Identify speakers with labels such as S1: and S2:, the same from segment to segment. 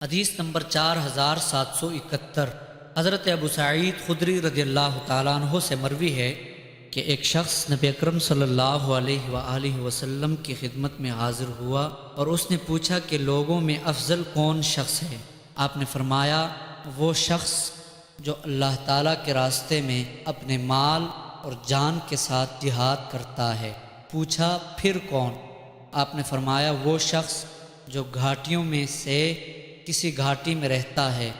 S1: حدیث نمبر 4771 حضرت ابو سعید خدری رضی اللہ تعالیٰ عنہ سے مروی ہے کہ ایک شخص نبی اکرم صلی اللہ علیہ وآلہ وسلم کی خدمت میں حاضر ہوا اور اس نے پوچھا کہ لوگوں میں افضل کون شخص ہے؟ آپ نے فرمایا وہ شخص جو اللہ تعالیٰ کے راستے میں اپنے مال اور جان کے ساتھ جہاد کرتا ہے۔ پوچھا پھر کون؟ آپ نے فرمایا وہ شخص جو گھاٹیوں میں سے کسی گھاٹی میں رہتا ہے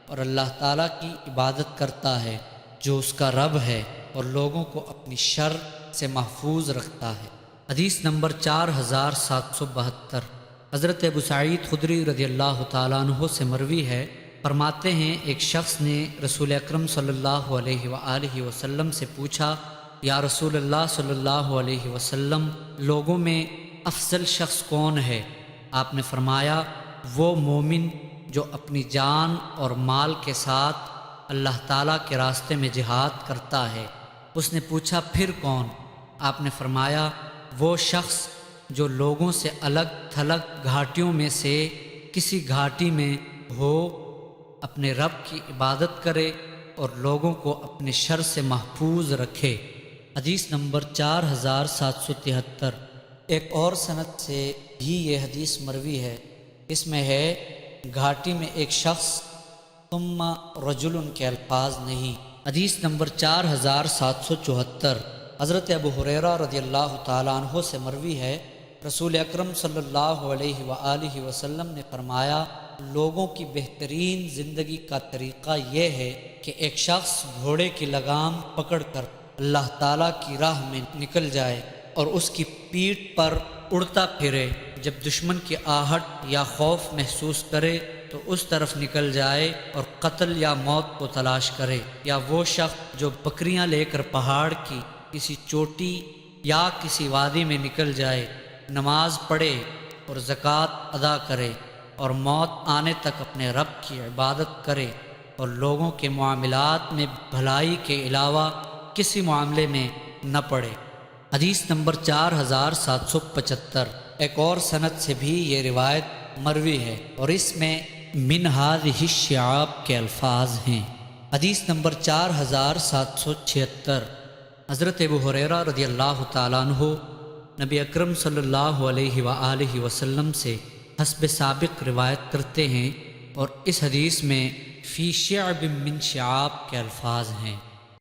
S1: اور اللہ تعالیٰ کی عبادت کرتا ہے جو اس کا رب ہے اور لوگوں کو اپنی شر سے محفوظ رکھتا ہے۔ حدیث نمبر 4772 حضرت ابو سعید خدری رضی اللہ تعالیٰ عنہ سے مروی ہے، فرماتے ہیں ایک شخص نے رسول اکرم صلی اللہ علیہ وآلہ وسلم سے پوچھا یا رسول اللہ صلی اللہ علیہ وسلم لوگوں میں افضل شخص کون ہے؟ آپ نے فرمایا وہ مومن جو اپنی جان اور مال کے ساتھ اللہ تعالیٰ کے راستے میں جہاد کرتا ہے۔ اس نے پوچھا پھر کون؟ آپ نے فرمایا وہ شخص جو لوگوں سے الگ تھلگ گھاٹیوں میں سے کسی گھاٹی میں ہو، اپنے رب کی عبادت کرے اور لوگوں کو اپنے شر سے محفوظ رکھے۔ حدیث نمبر 4773 ایک اور سند سے بھی یہ حدیث مروی ہے، اس میں ہے گھاٹی میں ایک شخص ثم رجل کے الفاظ نہیں۔ حدیث نمبر 4774 حضرت ابو ہریرہ رضی اللہ تعالیٰ عنہ سے مروی ہے، رسول اکرم صلی اللہ علیہ وآلہ وسلم نے فرمایا لوگوں کی بہترین زندگی کا طریقہ یہ ہے کہ ایک شخص گھوڑے کی لگام پکڑ کر اللہ تعالیٰ کی راہ میں نکل جائے اور اس کی پیٹھ پر اڑتا پھرے، جب دشمن کی آہٹ یا خوف محسوس کرے تو اس طرف نکل جائے اور قتل یا موت کو تلاش کرے، یا وہ شخص جو بکریاں لے کر پہاڑ کی کسی چوٹی یا کسی وادی میں نکل جائے، نماز پڑھے اور زکوٰۃ ادا کرے اور موت آنے تک اپنے رب کی عبادت کرے اور لوگوں کے معاملات میں بھلائی کے علاوہ کسی معاملے میں نہ پڑے۔ حدیث نمبر 4775 ایک اور سند سے بھی یہ روایت مروی ہے اور اس میں من هذه الشعاب کے الفاظ ہیں۔ حدیث نمبر 4776 حضرت ابو ہریرہ رضی اللہ تعالیٰ عنہ نبی اکرم صلی اللہ علیہ وآلہ وسلم سے حسب سابق روایت کرتے ہیں اور اس حدیث میں فی شعب من شعاب کے الفاظ ہیں۔